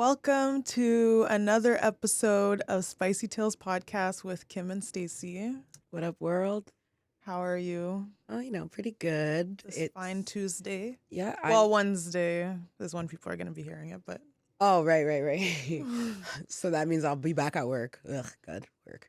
Welcome to another episode of Spicy Tales Podcast with Kim and Stacy. What up, world? How are you? Oh, pretty good. This fine Tuesday. Yeah. Well, Wednesday is when people are going to be hearing it, but. Oh, right. So that means I'll be back at work. Ugh, good work.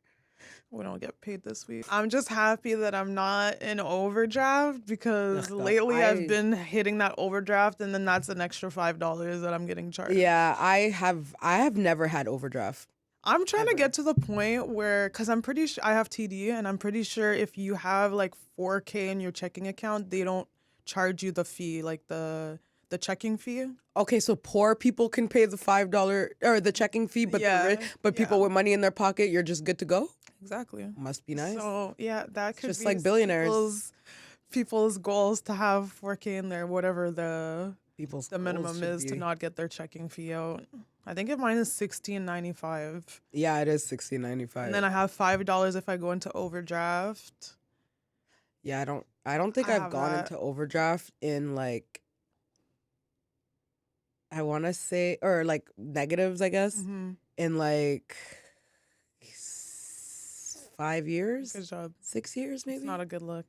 We don't get paid this week. I'm just happy that I'm not in overdraft because lately I've been hitting that overdraft and then that's an extra $5 that I'm getting charged. Yeah, I have never had overdraft. I'm trying to get to the point where, because I'm pretty sure I have TD and I'm pretty sure if you have like $4K in your checking account, they don't charge you the fee, like the checking fee. Okay, so poor people can pay the $5 or the checking fee, but people with money in their pocket, you're just good to go? Exactly. Must be nice. So yeah, that could just be like billionaires. People's goals to have 4K in there, whatever the minimum is to not get their checking fee out. I think mine is $16.95. Yeah, it is $16.95. And then I have $5 if I go into overdraft. Yeah, I don't think I've gone into overdraft in like, I want to say, or like negatives, I guess, in like 5 years. Good job. 6 years, maybe. It's not a good look.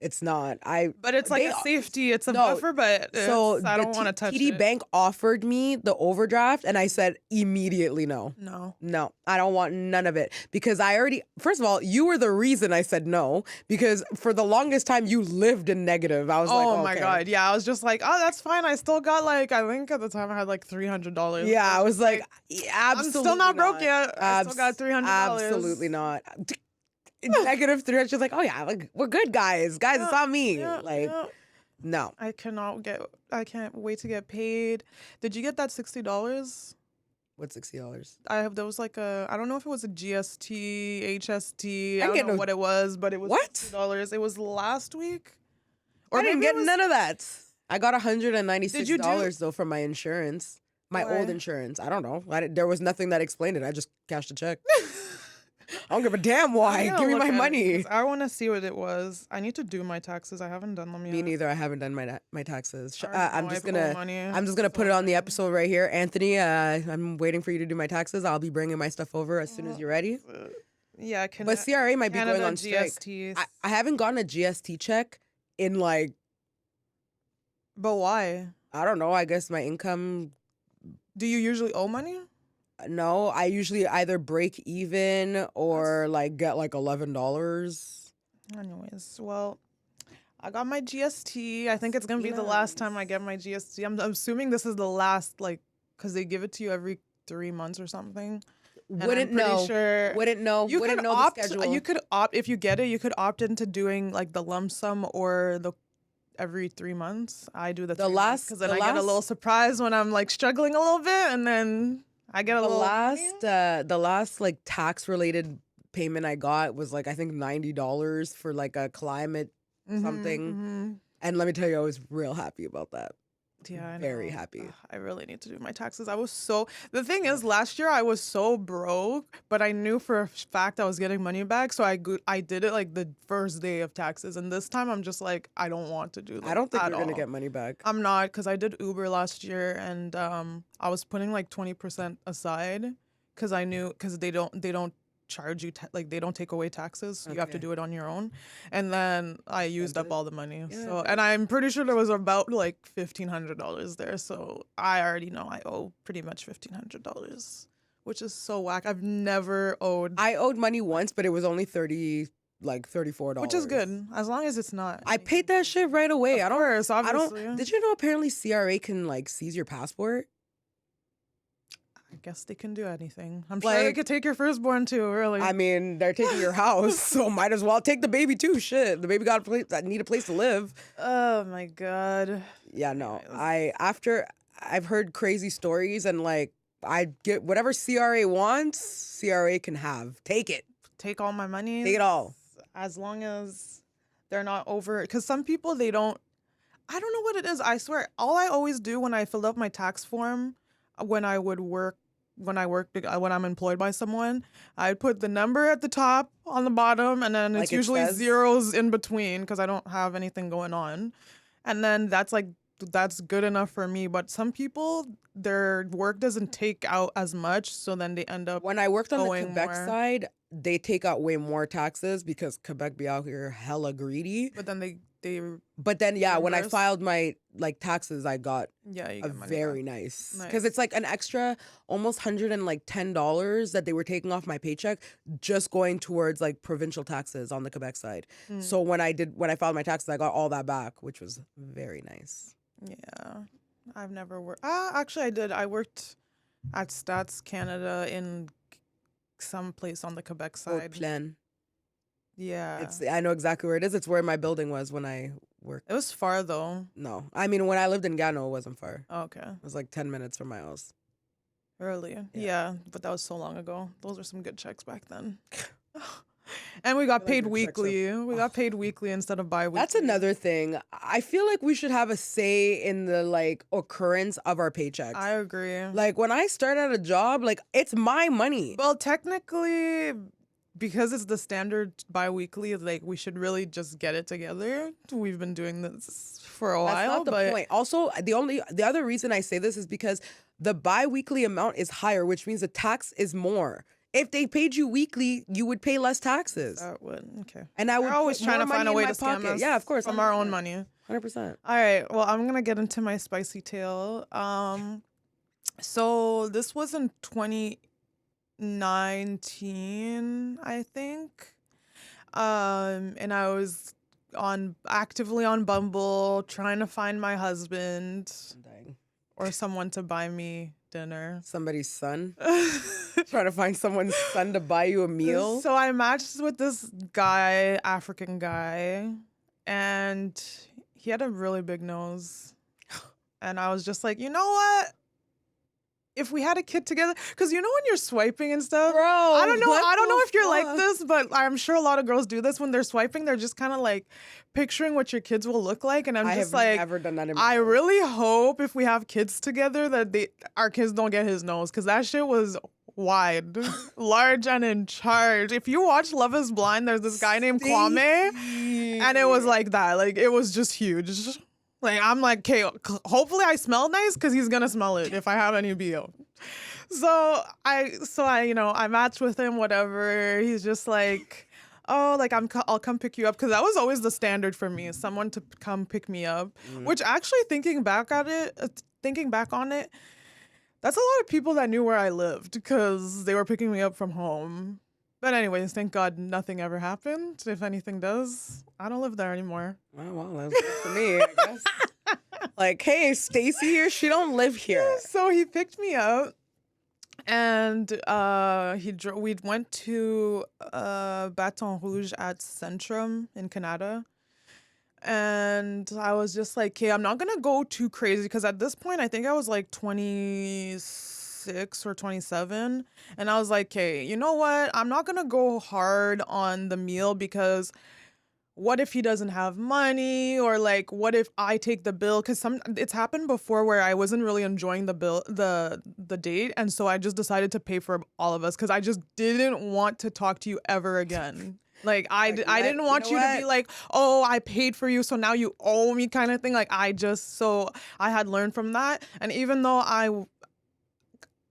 It's not. But it's like a safety. It's a buffer, but I don't want to touch it. TD Bank offered me the overdraft, and I said immediately no. No, I don't want none of it because first of all, you were the reason I said no because for the longest time you lived in negative. I was like, oh my God. Yeah, I was just like, oh, that's fine. I still got like, I think at the time I had like $300. Yeah, I was like absolutely I'm still not broke yet. I still got $300. Absolutely not. Negative 300. She's like, oh yeah, like we're good guys. It's on me. No. I can't wait to get paid. Did you get that $60? What's $60? There was like I don't know if it was a GST, HST. I don't know what it was, but it was $60. It was last week. Or I didn't get none of that. I got $196 though from my insurance. My old insurance. I don't know. There was nothing that explained it. I just cashed a check. I don't give a damn why. Give me my money. I want to see what it was. I need to do my taxes. I haven't done them yet. Me neither. I haven't done my taxes. I'm just gonna put it on the episode right here. Anthony, I'm waiting for you to do my taxes. I'll be bringing my stuff over as soon as you're ready. Yeah, but CRA might be going on strike. I haven't gotten a GST check in like. But why? I don't know. I guess my income. Do you usually owe money? No, I usually either break even or like get like $11. Anyways, well, I got my GST. I think it's going to be the last time I get my GST. I'm assuming this is the last, like, because they give it to you every 3 months or something. Wouldn't know the schedule. You could opt, if you get it, you could opt into doing like the lump sum or the every 3 months. I do the last because then I get a little surprise when I'm like struggling a little bit and then I get the last like tax related payment I got was like I think $90 for like a climate something. And let me tell you, I was real happy about that. Yeah, I know. Very happy. I really need to do my taxes. The thing is, last year I was so broke, but I knew for a fact I was getting money back, so I did it like the first day of taxes. And this time I'm just like, I don't want to do that. I don't think you're gonna get money back. I'm not, because I did Uber last year, and I was putting like 20% aside because I knew they don't charge you they don't take away taxes, so you have to do it on your own. And then I used up all the money. So and I'm pretty sure there was about like $1,500 there, so I already know I owe pretty much $1,500, which is so whack. I owed money once, but it was only $34, which is good as long as it's not. I paid that shit right away. Of course, obviously. Did you know apparently CRA can like seize your passport? I guess they can do anything. I'm sure they could take your firstborn too, really. I mean, they're taking your house, so might as well take the baby too. Shit, the baby need a place to live. Oh my God. Yeah, no. I've heard crazy stories, and like I get whatever CRA wants, CRA can have. Take it. Take all my money. Take it all. As long as they're not over, because some people I don't know what it is. I swear, all I always do when I fill up my tax form, when I'm employed by someone, I put the number at the top on the bottom, and then it's usually zeros in between because I don't have anything going on. And then that's like that's good enough for me. But some people, their work doesn't take out as much, so then they end up When I worked on the owing Quebec more. side, they take out way more taxes because Quebec be out here hella greedy. But then they But then, yeah, when I reimburse? filed my like taxes, I got yeah, you a get money very back. nice, because Nice. it's like an extra almost $110 that they were taking off my paycheck just going towards like provincial taxes on the Quebec side. Mm. So when I filed my taxes, I got all that back, which was very nice. Yeah, I've never worked. Actually, I did. I worked at Stats Canada in some place on the Quebec side. Plein. Yeah, I know exactly where it is. It's where my building was when I worked. it was far though. No, I mean when I lived in Gano, it wasn't far. Okay, It was like 10 minutes from my house. really? Yeah. Yeah, but that was so long ago. Those were some good checks back then. And we got like paid your checks are- weekly. We got paid weekly instead of bi-weekly. That's another thing. I feel like we should have a say in the like occurrence of our paychecks. I agree. Like when I start at a job, like it's my money. Well, technically, because it's the standard bi-weekly, like we should really just get it together. We've been doing this for a That's while, not the but point. Also, the other reason I say this is because the bi-weekly amount is higher, which means the tax is more. If they paid you weekly, you would pay less taxes. that would okay. And I would We're always put trying more to find money a way in to my scam pocket. us. Yeah, of course, from our own 100%. money. 100%. All right. Well, I'm gonna get into my spicy tale. So this was in 2019, I think. And I was actively on Bumble trying to find my husband Dang. or someone to buy me dinner. Somebody's son. Trying to find someone's son to buy you a meal. So I matched with this guy, African guy, and he had a really big nose. And I was just like, you know what? If we had a kid together, because you know when you're swiping and stuff, Bro, I don't know. what I don't the know if you're like fuck? this, but I'm sure a lot of girls do this when they're swiping. They're just kind of like picturing what your kids will look like, and I'm I just have like, never done that in my I life. really hope if we have kids together that our kids don't get his nose, because that shit was wide, large, and in charge. If you watch Love Is Blind, there's this guy named Kwame, and it was like that. Like it was just huge. Like I'm like, okay, hopefully I smell nice because he's gonna smell it if I have any BO. So I I matched with him, whatever. He's just like, oh, like I'll come pick you up, because that was always the standard for me, someone to come pick me up. Which actually, thinking back on it, that's a lot of people that knew where I lived because they were picking me up from home. But anyways, thank God nothing ever happened. If anything does, I don't live there anymore. Oh, well, that's good for me, I guess. Like, hey, Stacy here, she don't live here. So he picked me up, and we went to Baton Rouge at Centrum in Canada. And I was just like, okay, I'm not gonna go too crazy, because at this point I think I was like 26 or 27, and I was like, okay, you know what? I'm not gonna go hard on the meal, because what if he doesn't have money, or like what if I take the bill? Because it's happened before where I wasn't really enjoying the date, and so I just decided to pay for all of us, because I just didn't want to talk to you ever again. Like I didn't want you to be like, oh, I paid for you, so now you owe me, kind of thing. Like I had learned from that. And even though I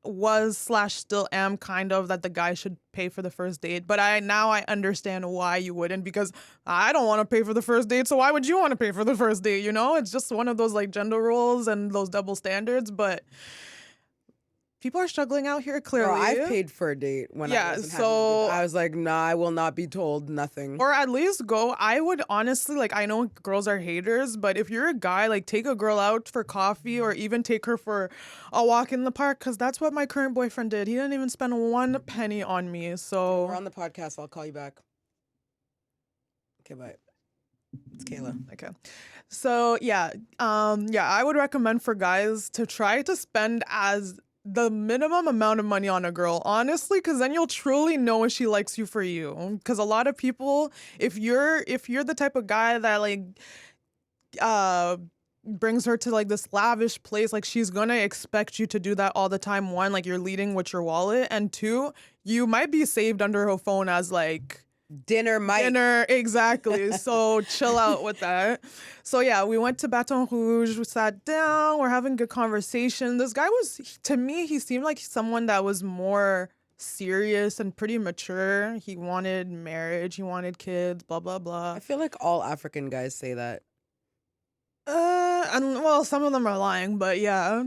was / still am kind of that the guy should pay for the first date, but now I understand why you wouldn't, because I don't want to pay for the first date, so why would you want to pay for the first date? You know, it's just one of those like gender roles and those double standards. But people are struggling out here, clearly. Bro, I've paid for a date when I wasn't having a date. I was like, nah, I will not be told nothing. Or at least go. I would honestly, like, I know girls are haters, but if you're a guy, like, take a girl out for coffee, or even take her for a walk in the park, because that's what my current boyfriend did. He didn't even spend 1 penny on me. So We're on the podcast, so I'll call you back. Okay, bye. It's Kayla. Okay. So yeah, I would recommend for guys to try to spend as the minimum amount of money on a girl, honestly, because then you'll truly know if she likes you for you. Because a lot of people, if you're the type of guy that like brings her to like this lavish place, like she's gonna expect you to do that all the time. One, like you're leading with your wallet, and two, you might be saved under her phone as like Dinner, exactly. So chill out with that. So yeah, we went to Baton Rouge. We sat down. We're having good conversation. This guy to me, he seemed like someone that was more serious and pretty mature. He wanted marriage. He wanted kids. Blah blah blah. I feel like all African guys say that. And well, some of them are lying, but yeah,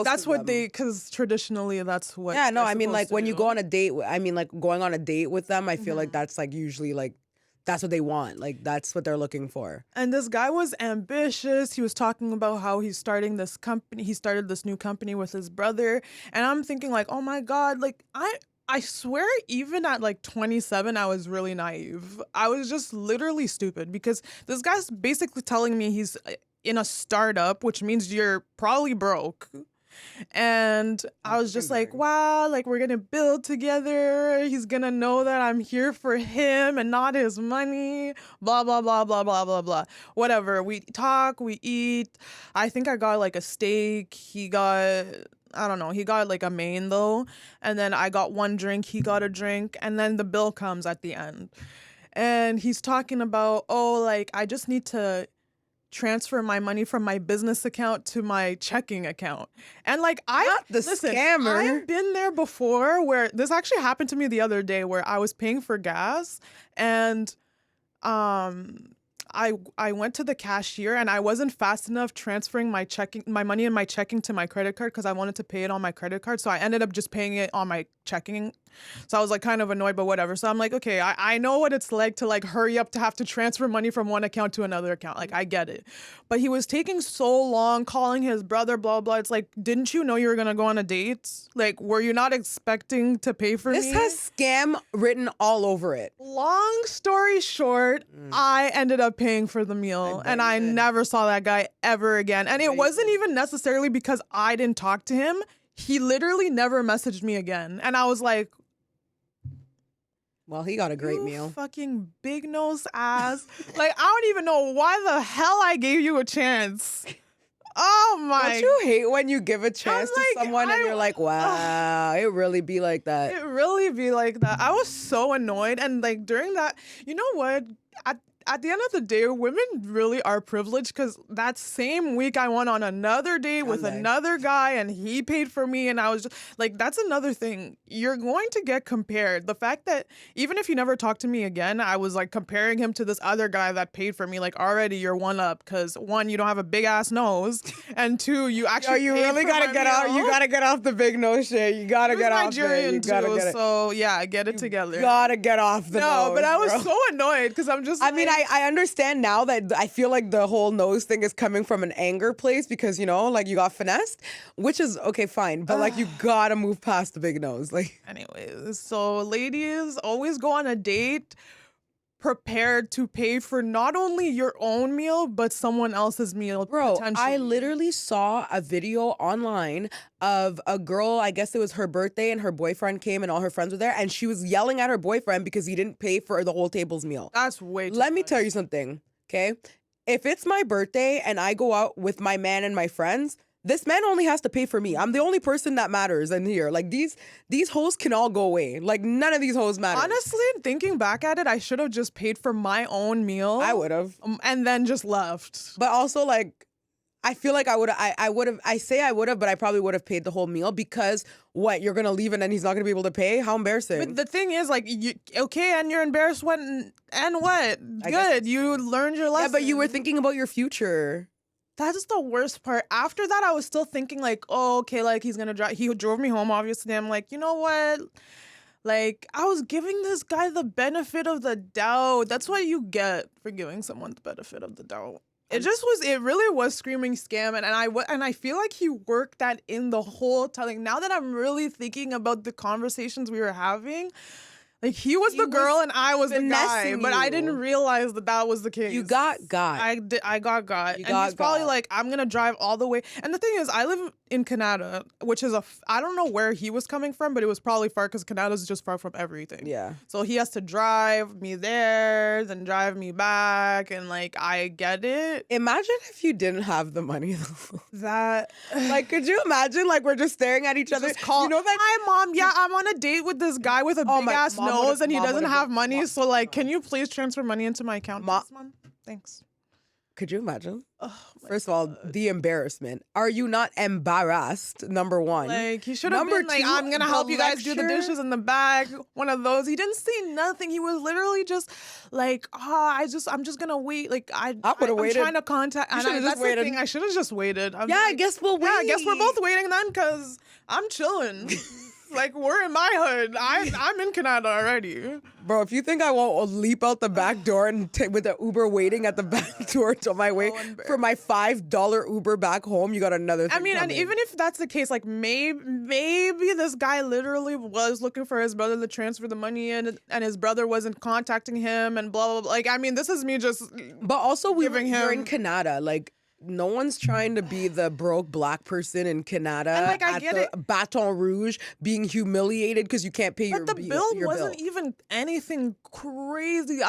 that's what because traditionally that's what. Yeah, no, I mean, like when you go on a date, I mean, like going on a date with them, I feel like that's like usually like that's what they want. Like that's what they're looking for. And this guy was ambitious. He was talking about how he's starting this company. He started this new company with his brother, and I'm thinking like, oh my God, like I swear, even at like 27, I was really naive. I was just literally stupid because this guy's basically telling me he's in a startup, which means you're probably broke. And I was just like, wow, like we're going to build together. He's going to know that I'm here for him and not his money. Blah, blah, blah, blah, blah, blah, blah. Whatever. We talk, we eat. I think I got like a steak. He got like a main though. And then I got one drink, he got a drink. And then the bill comes at the end. And he's talking about, oh, like I just need to transfer my money from my business account to my checking account. And like scammer. I've been there before where this actually happened to me the other day where I was paying for gas and I went to the cashier and I wasn't fast enough transferring my money in my checking to my credit card because I wanted to pay it on my credit card. So I ended up just paying it on my checking. So I was like kind of annoyed, but whatever. So I'm like, okay, I know what it's like to like hurry up to have to transfer money from one account to another account. Like I get it. But he was taking so long calling his brother, blah, blah. It's like, didn't you know you were going to go on a date? Like, were you not expecting to pay for this me? This has scam written all over it. Long story short, I ended up paying for the meal and I never saw that guy ever again. And it wasn't even necessarily because I didn't talk to him. He literally never messaged me again. And I was like, well, he got a great meal. Fucking big nose ass. Like, I don't even know why the hell I gave you a chance. Oh my. Don't you hate when you give a chance to someone and you're like, wow, it really be like that. It really be like that. I was so annoyed. And like during that, you know what? At the end of the day, women really are privileged because that same week I went on another date with another guy and he paid for me. And I was just like, that's another thing. You're going to get compared. The fact that even if you never talk to me again, I was like comparing him to this other guy that paid for me. Like already you're one up because one, you don't have a big ass nose. And two, you actually you really got to get out. You got to get off the big nose shit. You got to get off there. You got to get it. So yeah, get it together. Got to get off the nose. No, but I was so annoyed because I'm just I understand now that I feel like the whole nose thing is coming from an anger place because, you know, like you got finessed, which is okay, fine. But like you gotta move past the big nose. Like, anyways, so ladies, always go on a date prepared to pay for not only your own meal, but someone else's meal. Bro, I literally saw a video online of a girl, I guess it was her birthday and her boyfriend came and all her friends were there and she was yelling at her boyfriend because he didn't pay for the whole table's meal. That's way too Let me much. tell you something, okay? If it's my birthday and I go out with my man and my friends, this man only has to pay for me. I'm the only person that matters in here. Like these hoes can all go away. Like none of these hoes matter. Honestly, thinking back at it, I should have just paid for my own meal. I would have. And then just left. But also like, I feel like I would have, but I probably would have paid the whole meal because what, you're going to leave and then he's not going to be able to pay? How embarrassing. But the thing is like, and you're embarrassed when, and what? Good, you learned your lesson. Yeah, but you were thinking about your future. That's the worst part. After that, I was still thinking like, oh, okay, like he's gonna drive. He drove me home, obviously. I'm like, you know what? Like, I was giving this guy the benefit of the doubt. That's what you get for giving someone the benefit of the doubt. It really was screaming scam. And I feel like he worked that in the whole telling. Now that I'm really thinking about the conversations we were having, like he was the girl and I was the guy, but I didn't realize that was the case. You got. I got. And he's probably like, I'm gonna drive all the way. And the thing is, I live in Canada, which is I don't know where he was coming from, but it was probably far because Canada's just far from everything. Yeah. So he has to drive me there, then drive me back, and like I get it. Imagine if you didn't have the money though. That like, could you imagine? Like we're just staring at each other. You know that? Hi, mom. Yeah, I'm on a date with this guy with a big ass nose. knows and he mom doesn't would've have been money. locked. So like, can you please transfer money into my account this month? Thanks. Could you imagine? Oh, First of all, the embarrassment. Are you not embarrassed? Number one. Like, he should have Number been like, two, I'm gonna help you guys do the lecture- dishes in the bag. One of those. He didn't say nothing. He was literally just like, I'm just gonna wait. Like I would've waited. I'm trying to contact. You And should've just that's the waited. thing. I should have just waited. Yeah, I guess we'll wait. Yeah, I guess we're both waiting then, cause I'm chilling. Like, we're in my hood. I'm in Canada already. Bro, if you think I won't leap out the back door and with the Uber waiting at the back door till my way for my $5 Uber back home, you got another thing and coming. even if that's the case, like maybe this guy literally was looking for his brother to transfer the money in, and his brother wasn't contacting him, and blah blah blah. Like, I mean, this is me just. But also, we're in him. Canada, like. No one's trying to be the broke black person in Canada And, I at get the it. Baton Rouge being humiliated because you can't pay your But the bill your wasn't even anything crazy.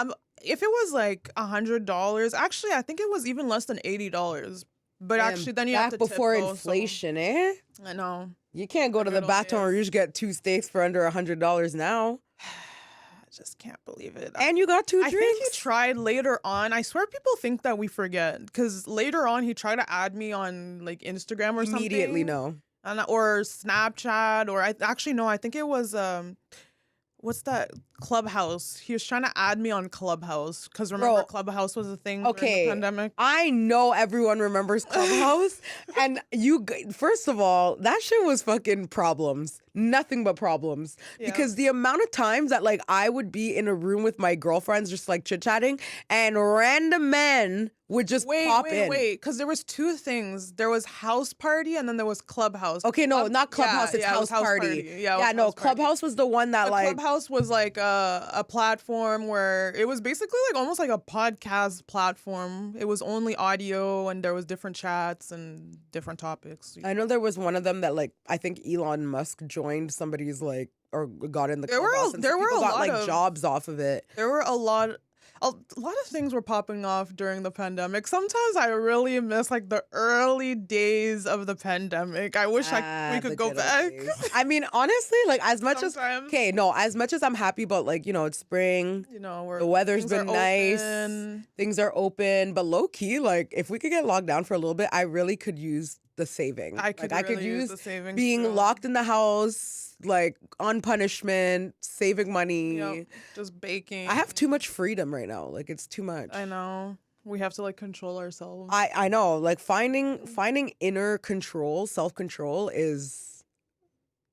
If it was like $100, actually, I think it was even less than $80. But actually, then you have to before tip inflation, eh? I know. You can't go to the Baton Rouge, get 2 steaks for under $100 now. I just can't believe it. And you got 2 drinks. I think he tried later on. I swear people think that we forget, because later on he tried to add me on like Instagram or something. Immediately no. Or Snapchat, or I think it was what's that, Clubhouse. He was trying to add me on Clubhouse, because remember Clubhouse was a thing during the pandemic. I know everyone remembers Clubhouse. And first of all, that shit was fucking problems. Nothing but problems. Yeah. Because the amount of times that like I would be in a room with my girlfriends just like chit-chatting and random men would just pop in. Wait, because there was 2 things. There was House Party and then there was Clubhouse. Okay, no, not Clubhouse. It's House it was Party. Yeah, no, Clubhouse was the one that like... Clubhouse was like a platform where it was basically like almost like a podcast platform. It was only audio and there was different chats and different topics. I know there was one of them that like, I think Elon Musk joined somebody's like, or got in the Clubhouse. There were a lot like of jobs off of it. There were a lot of things were popping off during the pandemic. Sometimes I really miss like the early days of the pandemic. I wish we could go back. I mean, honestly, like as much Sometimes. as much as I'm happy about like, it's spring, the weather's been nice, things are open, but low key, like if we could get locked down for a little bit, I really could use the saving. I could use the savings being too. locked in the house, like on punishment, saving money. Yep, just baking. I have too much freedom right now. Like it's too much. I know. We have to like control ourselves. I know. Like finding inner control, self-control is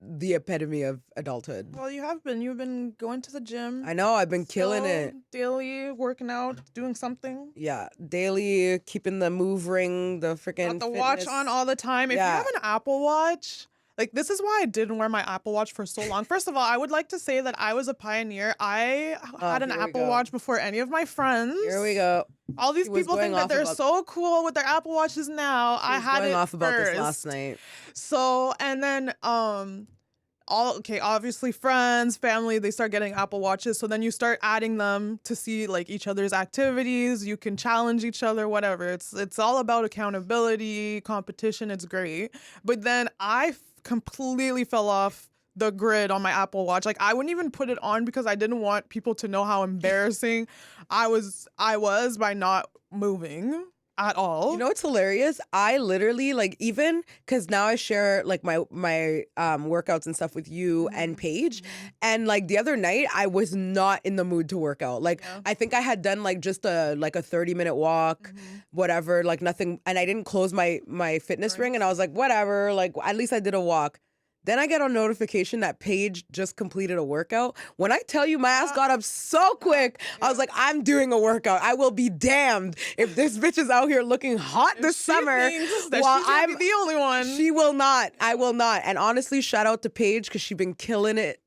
the epitome of adulthood. Well, you've been going to the gym. I know, I've been killing it. Daily, working out, doing something. Yeah, daily, keeping the move ring, the freaking Got the watch on all the time. If you have an Apple Watch, like this is why I didn't wear my Apple Watch for so long. First of all, I would like to say that I was a pioneer. I had an Apple Watch before any of my friends. Here we go. All these people think that they're so cool with their Apple Watches now. I had it off about first. this last night. So, and then obviously friends, family, they start getting Apple Watches. So then you start adding them to see like each other's activities. You can challenge each other, whatever. It's all about accountability, competition. It's great. But then I completely fell off the grid on my Apple Watch. Like I wouldn't even put it on because I didn't want people to know how embarrassing I was by not moving at all. You know what's hilarious? I literally like, even because now I share like my workouts and stuff with you and Paige, and like the other night I was not in the mood to work out. Like I think I had done like just a 30-minute walk, whatever, like nothing, and I didn't close my fitness ring, and I was like, whatever, like at least I did a walk. Then I get a notification that Paige just completed a workout. When I tell you my ass got up so quick, I was like, I'm doing a workout. I will be damned if this bitch is out here looking hot this summer while I'm the only one. She will not. I will not. And honestly, shout out to Paige because she's been killing it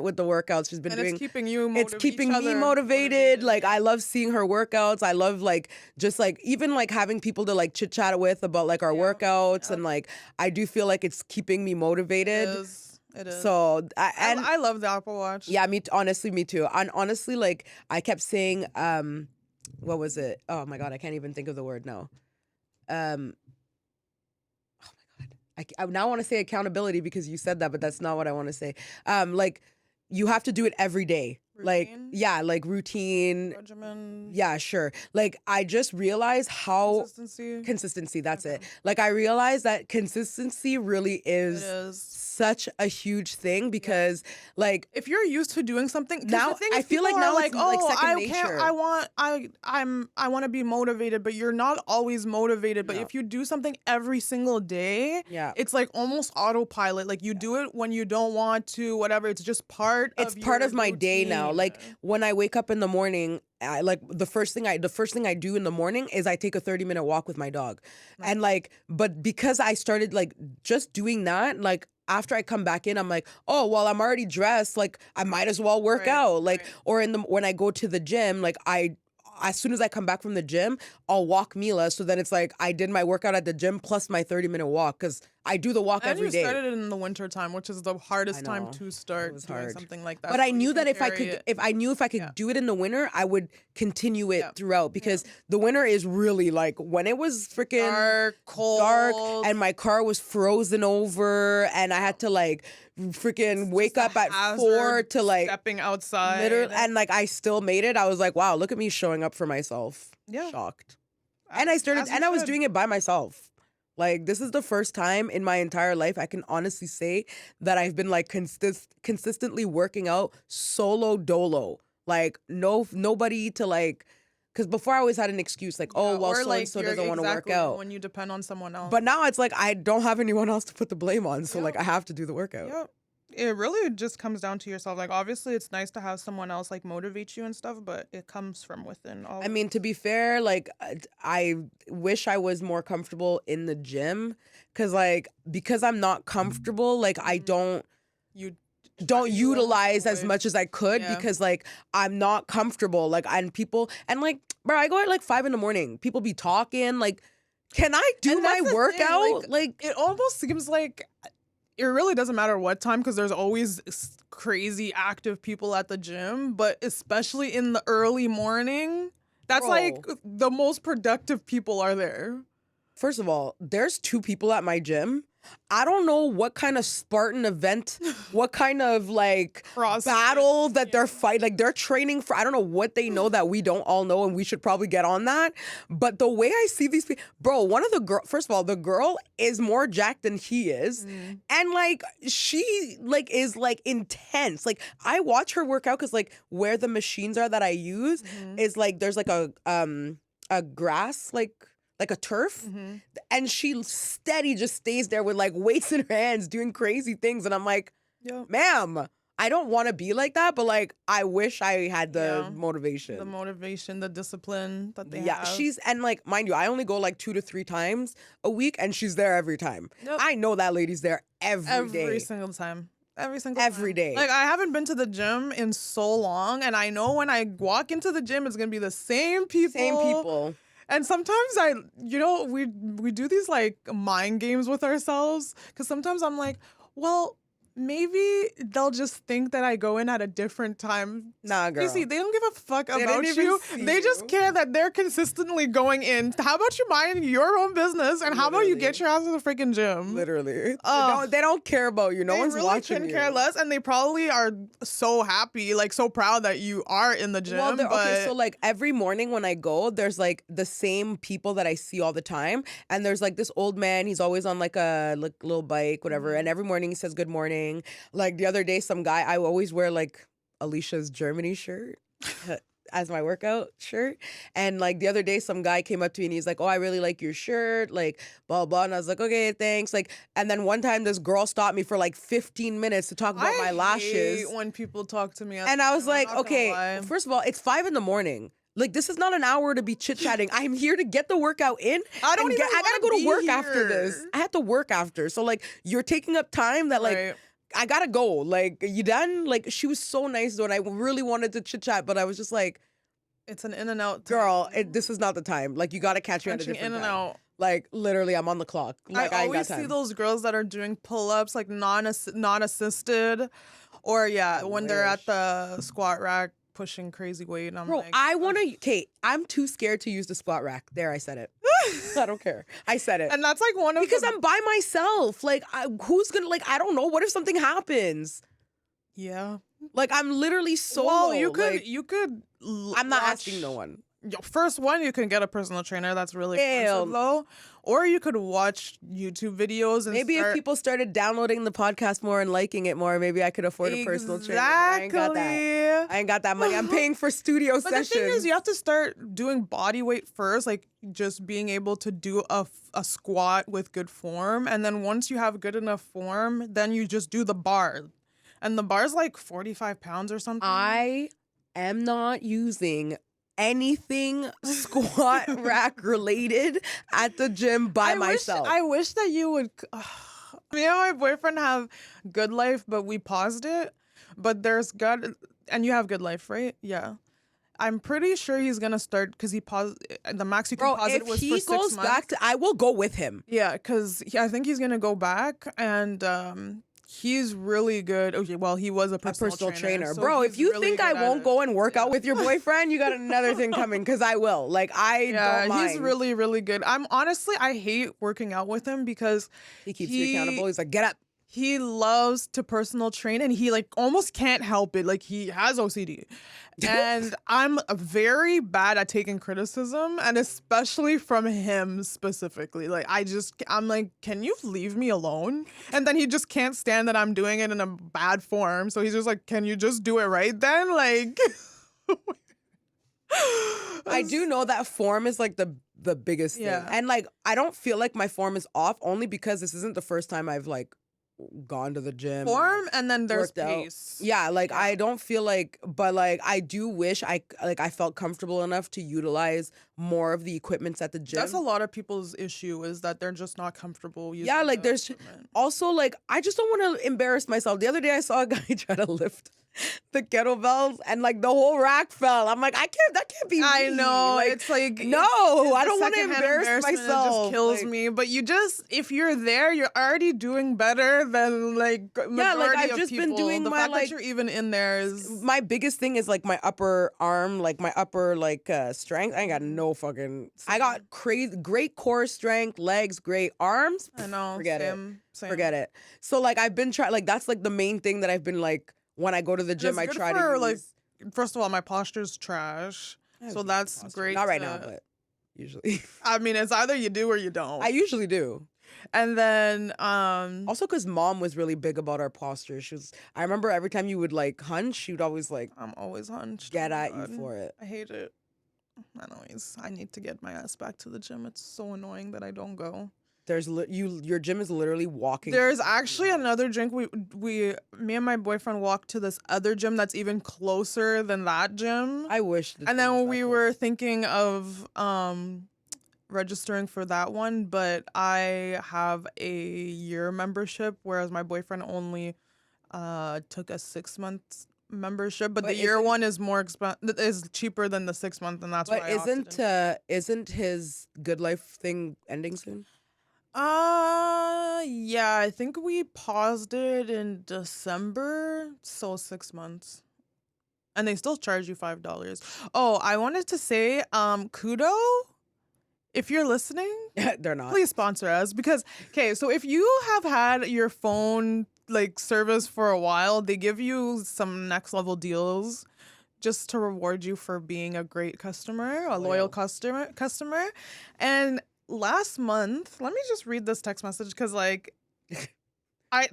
with the workouts. She's been doing. It's keeping you. It's keeping me motivated. Like I love seeing her workouts. I love like just like even like having people to like chit chat with about like our workouts and like I do feel like it's keeping me motivated. It is. So I love the Apple Watch. Yeah, me too. And honestly, like I kept saying, what was it? Oh my god, I can't even think of the word now. I now want to say accountability because you said that, but that's not what I want to say. Like you have to do it every day. Like, Routine? yeah, like routine. Regimen. Yeah, sure. Like, I just realized how consistency, that's it. Like, I realized that consistency really It is is. such a huge thing because like if you're used to doing something now, the thing is, I feel like people now are like, it's like oh, second I nature. can't, I want to be motivated, but you're not always motivated. But No. if you do something every single day, Yeah. it's like almost autopilot. Like you do it when you don't want to, whatever. It's just part It's of part your of my day now. routine. Like when I wake up in the morning, I like the first thing I do in the morning is I take a 30-minute walk with my dog. Nice. And like, but because I started like just doing that, like after I come back in, I'm like, oh, well, I'm already dressed. Like I might as well work out. Like, or when I go to the gym, like as soon as I come back from the gym, I'll walk Mila. So then it's like I did my workout at the gym plus my 30-minute walk because I do the walk every day. And you started it in the winter time, which is the hardest time to start doing something like that. But I knew that if I could do it in the winter, I would continue it throughout because the winter is really like when it was freaking dark, cold, and my car was frozen over and I had to like freaking wake up at 4 to like stepping outside. Literally, and like I still made it. I was like, wow, look at me showing up for myself. Yeah. Shocked. And I was doing it by myself. Like this is the first time in my entire life I can honestly say that I've been like consistently working out solo dolo. Like nobody to like, because before I always had an excuse like, oh, well, so-and-so doesn't want to work out. When you depend on someone else. But now it's like I don't have anyone else to put the blame on. So like I have to do the workout. Yep. It really just comes down to yourself. Like, obviously, it's nice to have someone else, like, motivate you and stuff, but it comes from within. Always. I mean, to be fair, like, I wish I was more comfortable in the gym because I'm not comfortable, like, I don't utilize as much as I could because, like, I'm not comfortable. Like, and people, and, like, bro, I go at, like, 5 a.m. People be talking, like, can I do my workout? Like, it almost seems like... It really doesn't matter what time because there's always crazy active people at the gym, but especially in the early morning, that's like the most productive people are there. First of all, there's 2 people at my gym. I don't know what kind of Spartan event, what kind of like battle that they're fighting. Like they're training for, I don't know what they know that we don't all know and we should probably get on that. But the way I see these people, bro, one of the girl, first of all, the girl is more jacked than he is. And like, she like is like intense. Like I watch her work out because like where the machines are that I use is like, there's like a grass, like a turf, and she steady just stays there with like weights in her hands doing crazy things. And I'm like, ma'am, I don't want to be like that, but like, I wish I had the motivation. The motivation, the discipline that they have. Yeah, and like, mind you, I only go like 2 to 3 times a week and she's there every time. I know that lady's there every day. Every single time. Every day. Like, I haven't been to the gym in so long, and I know when I walk into the gym, it's going to be the same people. And sometimes we do these like mind games with ourselves because sometimes I'm like, well, maybe they'll just think that I go in at a different time. Nah, girl. You see, they don't give a fuck about you. They just care that they're consistently going in. How about you mind your own business and how about you get your ass to the freaking gym? Literally. They don't care about you. No one's really watching you. They really couldn't care less, and they probably are so happy, like so proud that you are in the gym. Well, okay, so like every morning when I go, there's like the same people that I see all the time. And there's like this old man, he's always on like a little bike, whatever. And every morning he says good morning. Like the other day, some guy, I always wear like Alicia's Germany shirt as my workout shirt. And like the other day, some guy came up to me and he's like, oh, I really like your shirt, like blah, blah. And I was like, okay, thanks. Like, and then one time this girl stopped me for like 15 minutes to talk about my lashes. I hate when people talk to me. And I was like, okay, first of all, it's 5 a.m. Like, this is not an hour to be chit-chatting. I'm here to get the workout in. I gotta go to work after this. I have to work after. So, like, you're taking up time that, like, I gotta go. Like, you done? Like, she was so nice, though, and I really wanted to chit-chat, but I was just like... It's an in and out time. Girl, this is not the time. Like, you gotta catch me at a different time. In and out. Like, literally, I'm on the clock. Like, I always see those girls that are doing pull-ups, like, non-assisted. Or, when they're at the squat rack. Pushing crazy weight, and I'm Bro, like, I want to, Kate, I'm too scared to use the squat rack. There, I said it. I don't care. I said it. And that's like one of because I'm by myself. Like, who's gonna, like, I don't know. What if something happens? Yeah. Like, I'm literally solo. Well, you like, could. I'm not asking no one. First one, you can get a personal trainer. That's really expensive, though. Or you could watch YouTube videos and maybe if people started downloading the podcast more and liking it more, maybe I could afford a personal trainer. But I ain't got that. I ain't got that money. I'm paying for studio sessions. But the thing is, you have to start doing body weight first, like just being able to do a squat with good form. And then once you have good enough form, then you just do the bar. And the bar's like 45 pounds or something. I am not using anything squat rack related at the gym by myself. I wish that you would. Me and my boyfriend have Good Life, but we paused it. But there's good, and you have Good Life, right? Yeah. I'm pretty sure he's gonna start because he paused. The max you can pause it was for 6 months. If he goes back I will go with him. Yeah, because I think he's gonna go back, and he's really good. Okay, well, he was a personal trainer. So bro, if you really think I won't go and work out with your boyfriend, you got another thing coming, because I will. Like, don't mind. He's really, really good. I hate working out with him because he keeps you accountable. He's like, get up. He loves to personal train, and he like almost can't help it. Like, he has OCD. And I'm very bad at taking criticism, and especially from him specifically. Like, I'm like, can you leave me alone? And then he just can't stand that I'm doing it in a bad form. So he's just like, can you just do it right then? Like, I do know that form is like the biggest thing. And like, I don't feel like my form is off, only because this isn't the first time I've like gone to the gym. Form, and then there's pace. Yeah, like I don't feel like, but like I do wish I felt comfortable enough to utilize more of the equipments at the gym. That's a lot of people's issue, is that they're just not comfortable using like there's equipment. Also, like, I just don't want to embarrass myself. The other day I saw a guy try to lift the kettlebells, and like the whole rack fell. I'm like, that can't be me. I know. Like, it's like, no, I don't want to embarrass myself. It just kills me. But if you're there, you're already doing better than like majority I've just of people. been doing the fact that you're even in there is my biggest thing. Is like my upper arm, like my upper strength. I ain't got no fucking. I got great core strength, legs, great arms. I know. Forget it. So like I've been trying. Like that's like the main thing that I've been like. When I go to the gym, I try to use... like, first of all, my posture's trash, so that's great. Not right now, but usually. I mean, it's either you do or you don't. I usually do. And then also because mom was really big about our posture. I remember every time you would like hunch, she'd always like, I'm always hunched. Get at you for it. I hate it. I need to get my ass back to the gym. It's so annoying that I don't go. Your gym is literally walking. There's actually another gym. Me and my boyfriend walked to this other gym that's even closer than that gym. I wish. And then we were thinking of registering for that one, but I have a year membership, whereas my boyfriend only took a 6 month membership. But the year one is is cheaper than the 6 month, and that's why I opted in. Isn't his Good Life thing ending soon? Yeah, I think we paused it in December, so 6 months. And they still charge you $5. Oh, I wanted to say, Kudo, if you're listening, they're not. Please sponsor us, because so if you have had your phone like service for a while, they give you some next level deals just to reward you for being a great customer, a loyal customer. And last month, let me just read this text message, because like I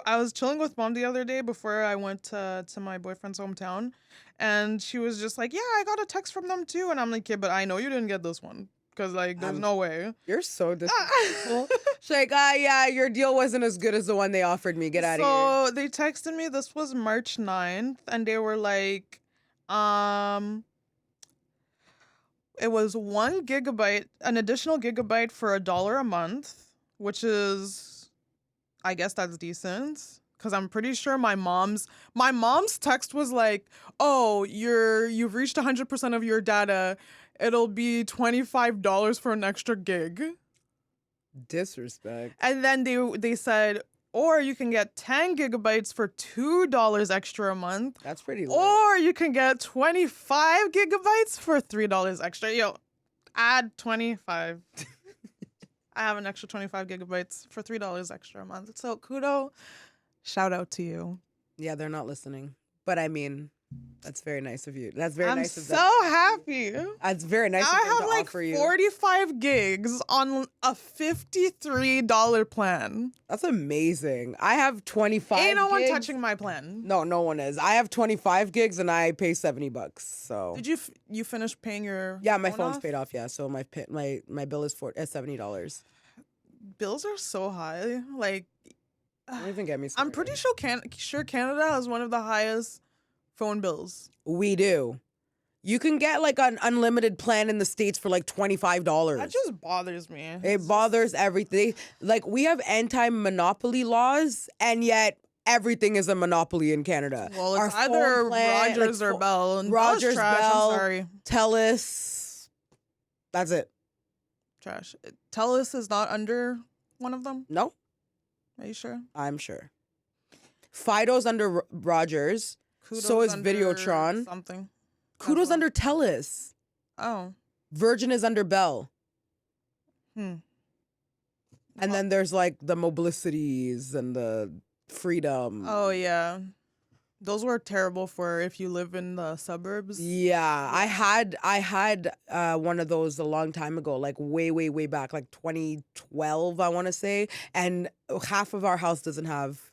was chilling with mom the other day before I went to my boyfriend's hometown, and she was just like, yeah, I got a text from them too. And I'm like, yeah, but I know you didn't get this one, because like there's no way. You're so disrespectful. She's like, yeah, your deal wasn't as good as the one they offered me. Get out of here. So they texted me, this was March 9th, and they were like, it was 1 gigabyte, an additional gigabyte for $1 a month, which is, I guess that's decent. Because I'm pretty sure my mom's text was like, oh, you've reached 100% of your data. It'll be $25 for an extra gig. Disrespect. And then they said, or you can get 10 gigabytes for $2 extra a month. That's pretty low. Or you can get 25 gigabytes for $3 extra. Yo, add 25. I have an extra 25 gigabytes for $3 extra a month. So Kudo, shout out to you. Yeah, they're not listening. But I mean, that's very nice of you. That's very I'm nice of them. so happy. That's very nice of them I to have like offer you. 45 gigs on a $53 plan. That's amazing. I have 25 Ain't no one gigs. touching my plan. No one is. I have 25 gigs and I pay $70. So did you finish paying your yeah, my phone phone's off? paid off. Yeah, so my bill is $70. Bills are so high. Like, Don't even get me started. I'm pretty sure Canada has one of the highest phone bills. We do. You can get like an unlimited plan in the States for like $25. That just bothers me. It bothers everything. Like, we have anti-monopoly laws, and yet everything is a monopoly in Canada. Well, it's Our either phone plan, Rogers like, or Bell. And Rogers, Bell's trash, Bell, I'm sorry. TELUS. That's it. Trash. TELUS is not under one of them? No, Are you sure? I'm sure. Fido's under Rogers. Kudos So is under Videotron. Something. Kudos under TELUS. Oh. Virgin is under Bell. Hmm. And then there's like the Mobilicities and the Freedom. Oh, yeah. Those were terrible for if you live in the suburbs. Yeah, I had one of those a long time ago, like way back, like 2012, I want to say, and half of our house doesn't have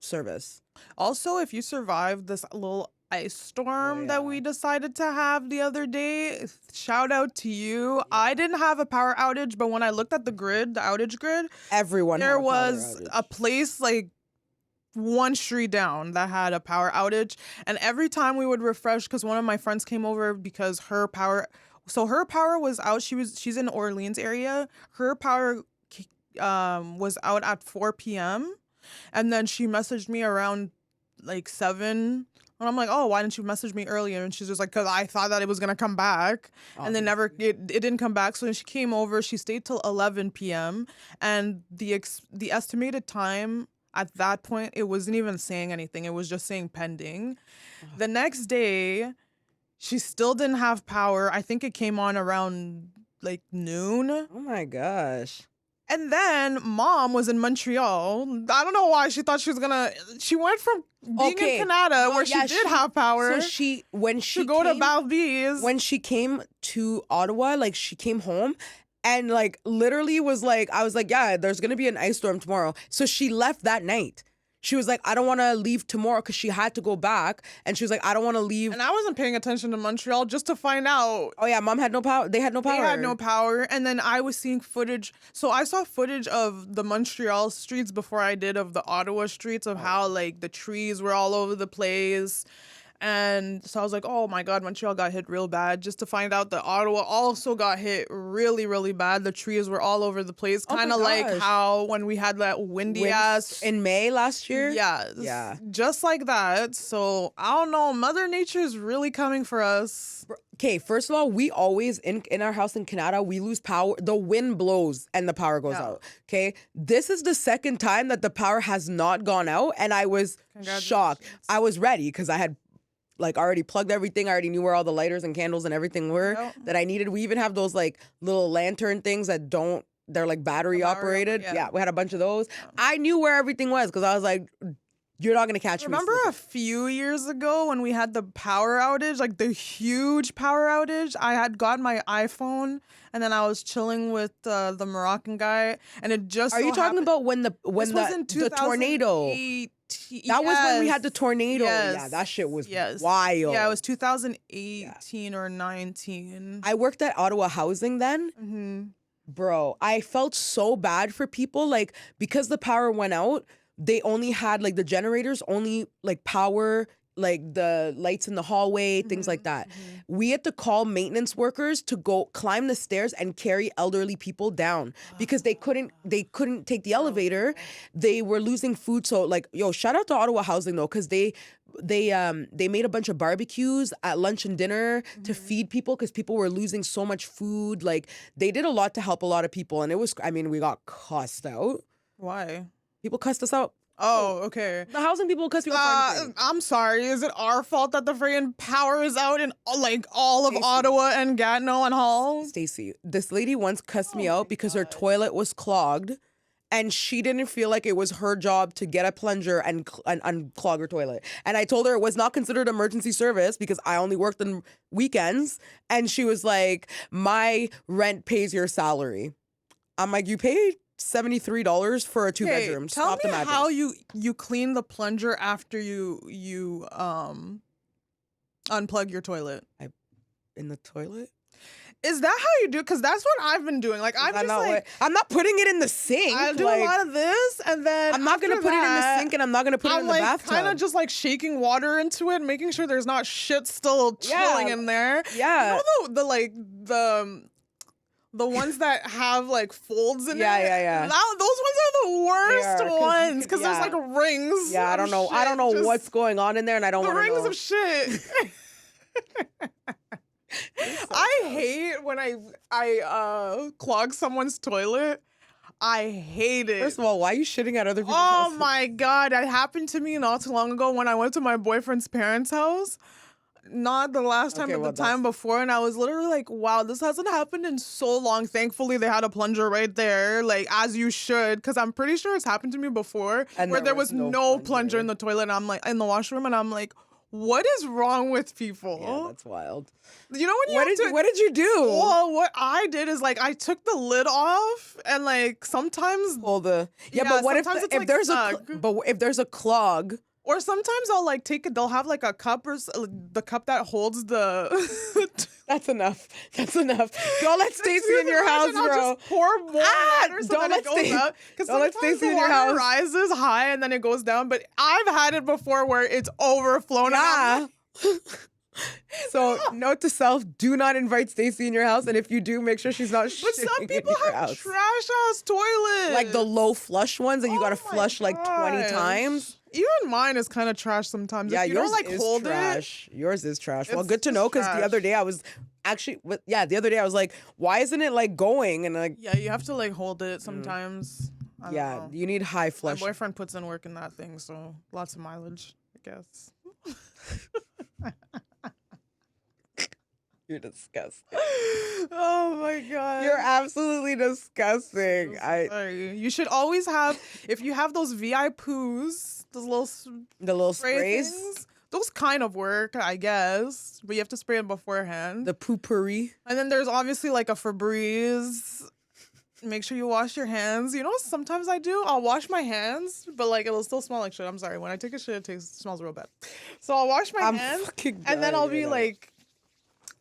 service. Also, if you survived this little ice storm that we decided to have the other day, shout out to you. I didn't have a power outage, but when I looked at the grid, the outage grid, Everyone there had a power was outage. a place like one street down that had a power outage, and every time we would refresh, because one of my friends came over because her power was out. She's in Orleans area. Her power was out at 4 p.m. and then she messaged me around like 7. And I'm like, oh, why didn't you message me earlier? And she's just like, because I thought that it was gonna come back, and then it didn't come back. So then she came over. She stayed till 11 p.m. and the estimated time at that point, it wasn't even saying anything. It was just saying pending. The next day, she still didn't have power. I think it came on around like noon. Oh my gosh. And then mom was in Montreal. I don't know why she thought she went from being in Canada where she did have power. So when she to go to Balbys. When she came to Ottawa, like she came home and like literally was like, I was like, yeah, there's going to be an ice storm tomorrow. So she left that night. She was like, I don't want to leave tomorrow because she had to go back. And she was like, I don't want to leave. And I wasn't paying attention to Montreal just to find out. Oh, yeah, mom had no power. They had no power. They had no power. And then I was seeing footage. So I saw footage of the Montreal streets before I did of the Ottawa streets of how like the trees were all over the place. And so I was like, oh my God, Montreal got hit real bad. Just to find out that Ottawa also got hit really, really bad. The trees were all over the place. Kind of like how when we had that windy ass. In May last year? Yes. Yeah. Just like that. So I don't know. Mother Nature is really coming for us. Okay, first of all, we always, in our house in Canada, we lose power. The wind blows and the power goes out. Okay? This is the second time that the power has not gone out. And I was shocked. I was ready because I had like already plugged everything. I already knew where all the lighters and candles and everything were that I needed. We even have those like little lantern things that they're like battery operated. Yeah, we had a bunch of those. I knew where everything was because I was like, you're not going to catch me. Remember a few years ago when we had the power outage, like the huge power outage? I had got my iPhone and then I was chilling with the Moroccan guy and it just Are you talking about when the tornado? That was when we had the tornado. Yes. Yeah, that shit was wild. Yeah, it was 2018 or 19. I worked at Ottawa Housing then. Mm-hmm. Bro, I felt so bad for people. Like, because the power went out, they only had, like, the generators only, like, power, like, the lights in the hallway, things like that. Mm-hmm. We had to call maintenance workers to go climb the stairs and carry elderly people down because they couldn't take the elevator. They were losing food. So, like, yo, shout out to Ottawa Housing, though, because they made a bunch of barbecues at lunch and dinner to feed people because people were losing so much food. Like, they did a lot to help a lot of people. And it was, I mean, we got cussed out. Why? People cussed us out. Oh, okay. The housing people cuss you out. I'm sorry. Is it our fault that the friggin' power is out in like all of Ottawa and Gatineau and Hull? Stacey, this lady once cussed me out because her toilet was clogged. and she didn't feel like it was her job to get a plunger and unclog her toilet. And I told her it was not considered emergency service because I only worked on weekends. And she was like, my rent pays your salary. I'm like, you paid $73 for a 2-bedroom. Tell me how you clean the plunger after you unplug your toilet. In the toilet? Is that how you do? Because that's what I've been doing. Like I'm not putting it in the sink. I do a lot of this, and then I'm not gonna put it in the sink, and I'm not gonna put it in the bathtub. Kind of just like shaking water into it, making sure there's not shit still chilling in there. Yeah. You know the ones that have like folds in it. Yeah. Those ones are the worst ones because there's like rings. Yeah, I don't know what's going on in there, and I don't want to know. The rings of shit. I hate when I clog someone's toilet. I hate it. First of all, why are you shitting at other people's houses? Oh my God. That happened to me not too long ago when I went to my boyfriend's parents' house. Not the last time, but the time before. And I was literally like, wow, this hasn't happened in so long. Thankfully, they had a plunger right there, like as you should. Because I'm pretty sure it's happened to me before where there was no plunger in the toilet. And I'm like, in the washroom. And I'm like, what is wrong with people? Yeah, that's wild. You know when what did you do? Well, what I did is like I took the lid off and like sometimes but what if there's if there's a clog? Or sometimes I'll like take it. They'll have like a cup or the cup that holds the. That's enough. Don't let Stacey in your house, bro. I'll just pour more water so that it goes up. Because sometimes the water rises high and then it goes down. But I've had it before where it's overflown. Yeah. So note to self: do not invite Stacey in your house, and if you do, make sure she's not. But some people have trash ass toilets, like the low flush ones that you gotta flush like 20 times. Even mine is kind of trash sometimes. Yeah, if you yours don't, like, is hold trash. Yours is trash. Well, good to know because the other day I was like, why isn't it like going? And like, yeah, you have to like hold it sometimes. I don't know. You need high flush. My boyfriend puts in work in that thing, so lots of mileage, I guess. You're disgusting. Oh my God. You're absolutely disgusting. Sorry. You should always have, if you have those VI poos, those little sprays things, those kind of work, I guess. But you have to spray it beforehand. The poopery. And then there's obviously like a Febreze. Make sure you wash your hands. You know, sometimes I'll wash my hands, but like it'll still smell like shit. I'm sorry. When I take a shit, it smells real bad. So I'll wash my hands and then I'll be like,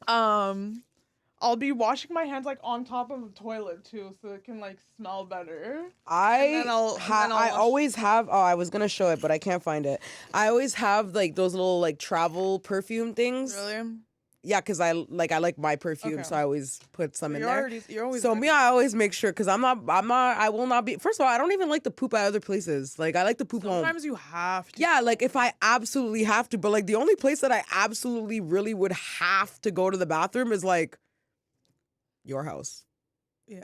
I'll be washing my hands like on top of the toilet too, so it can like smell better. I always have. Oh, I was gonna show it, but I can't find it. I always have like those little like travel perfume things. Really? Yeah, because I like my perfume, so I always put some in there. You're always so me, I always make sure because I will not be. First of all, I don't even like to poop at other places. Like I like to poop home. Sometimes you have to. Yeah, like if I absolutely have to, but like the only place that I absolutely really would have to go to the bathroom is like your house. Yeah.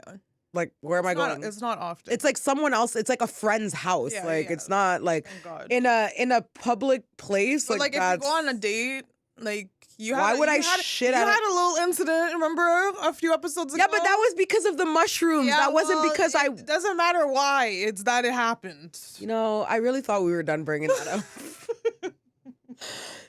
Like where am I going? It's not often. It's like someone else. It's like a friend's house. Yeah, like it's not like in a public place. But like if you go on a date, like. You had a little incident, remember, a few episodes ago? Yeah, but that was because of the mushrooms. Yeah, that wasn't because it doesn't matter why. It's that it happened. You know, I really thought we were done bringing that up.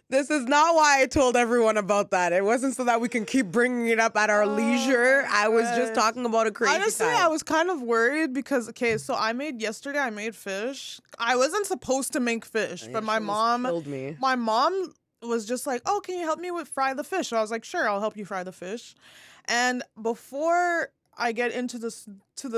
This is not why I told everyone about that. It wasn't so that we can keep bringing it up at our leisure. I was just talking about a crazy Honestly, time. I was kind of worried because, so I made fish. I wasn't supposed to make fish, but my mom killed me. My mom was just like, oh, can you help me fry the fish? So I was like, sure, I'll help you fry the fish. And before I get into the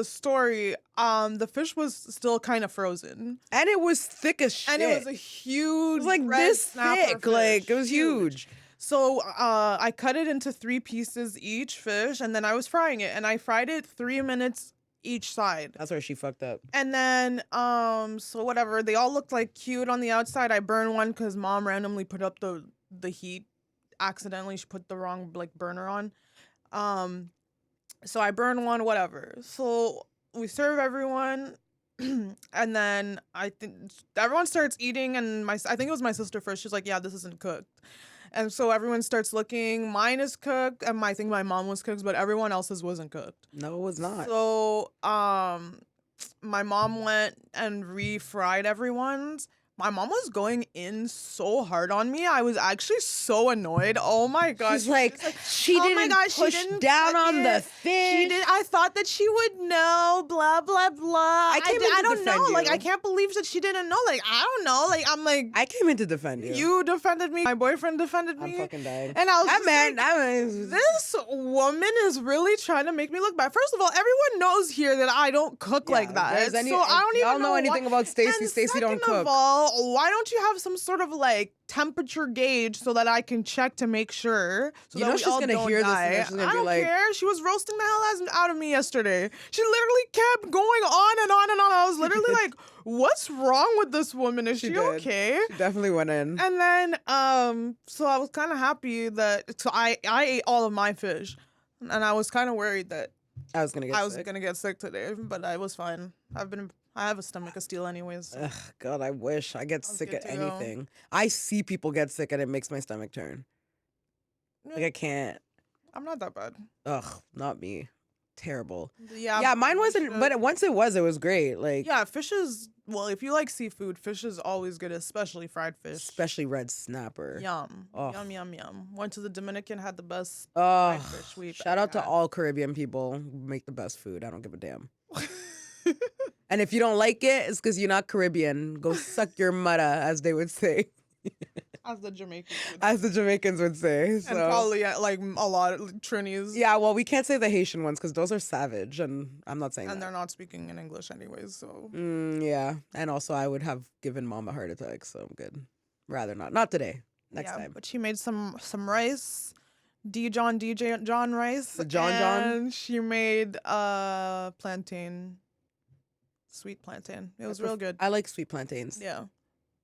story, the fish was still kind of frozen. And it was thick as shit. And it was a huge, it was like this thick. Fish. Like it was huge. So I cut it into 3 pieces each fish, and then I was frying it. And I fried it 3 minutes each side. That's where she fucked up. And then so whatever, they all looked like cute on the outside. I burned one because mom randomly put up the heat accidentally. She put the wrong like burner on. So I burned one, whatever. So we serve everyone, and then I think everyone starts eating, and I think it was my sister first. She's like, yeah, this isn't cooked. And so everyone starts looking. Mine is cooked, and I think my mom was cooked, but everyone else's wasn't cooked. No, it was not. So my mom went and refried everyone's. My mom was going in so hard on me. I was actually so annoyed. Oh my god. She's like, she oh didn't my god, push she didn't down cook on the it. fish. She did. I thought that she would know. Blah blah blah. I don't defend know. you. Like I can't believe that she didn't know. Like I don't know. Like I'm like. I came in to defend you. You defended me. My boyfriend defended me. I'm fucking dying. And I was this woman is really trying to make me look bad. First of all, everyone knows here that I don't cook like that. So I don't even know anything about Stacy. Stacy don't cook. Second of all, why don't you have some sort of like temperature gauge so that I can check to make sure? So you that know we she's all gonna don't hear die. this and she's gonna I be don't like, care. She was roasting the hell out of me yesterday. She literally kept going on and on and on. I was literally like, what's wrong with this woman? Is she okay? She definitely went in. And then so I was kind of happy that I ate all of my fish, and I was kind of worried that I was gonna get sick today, but I was fine. I have a stomach of steel anyways. So. Ugh, God, I wish I get sick at anything. I see people get sick and it makes my stomach turn. Like I can't. I'm not that bad. Ugh, not me. Terrible. Yeah, mine wasn't. But once it was great. Like fish is if you like seafood, fish is always good, especially fried fish, especially red snapper. Yum, yum, yum, yum. Went to the Dominican, had the best fried fish. Shout out to all Caribbean people who make the best food. I don't give a damn. And if you don't like it, it's because you're not Caribbean. Go suck your mudda, as they would say. As the Jamaicans would say. So. And probably like a lot of Trinis. Yeah, well, we can't say the Haitian ones because those are savage, and I'm not saying that. And they're not speaking in English anyways, so. Yeah, and also I would have given mom a heart attack, so I'm good. Rather not. Not today. Next time. But she made some rice. DJ John rice. The John. And she made plantain. Sweet plantain. It was real good. I like sweet plantains. Yeah.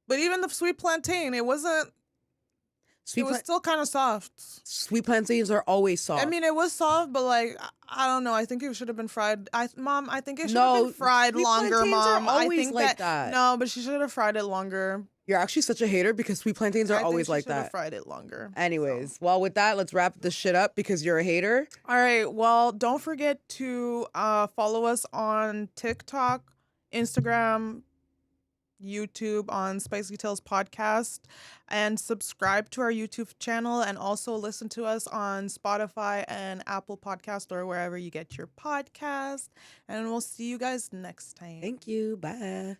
But even the sweet plantain, it wasn't. It was still kind of soft. Sweet plantains are always soft. I mean, it was soft, but like I don't know. I think it should have been fried. Mom, I think it should have been fried longer. Mom, are always I think like that. No, but she should have fried it longer. You're actually such a hater because sweet plantains are always like that. I think she should have fried it longer. Anyways, well, with that, let's wrap this shit up because you're a hater. All right. Well, don't forget to follow us on TikTok, Instagram, YouTube on Spicy Tales Podcast, and subscribe to our YouTube channel, and also listen to us on Spotify and Apple Podcast or wherever you get your podcast. And we'll see you guys next time. Thank you. Bye.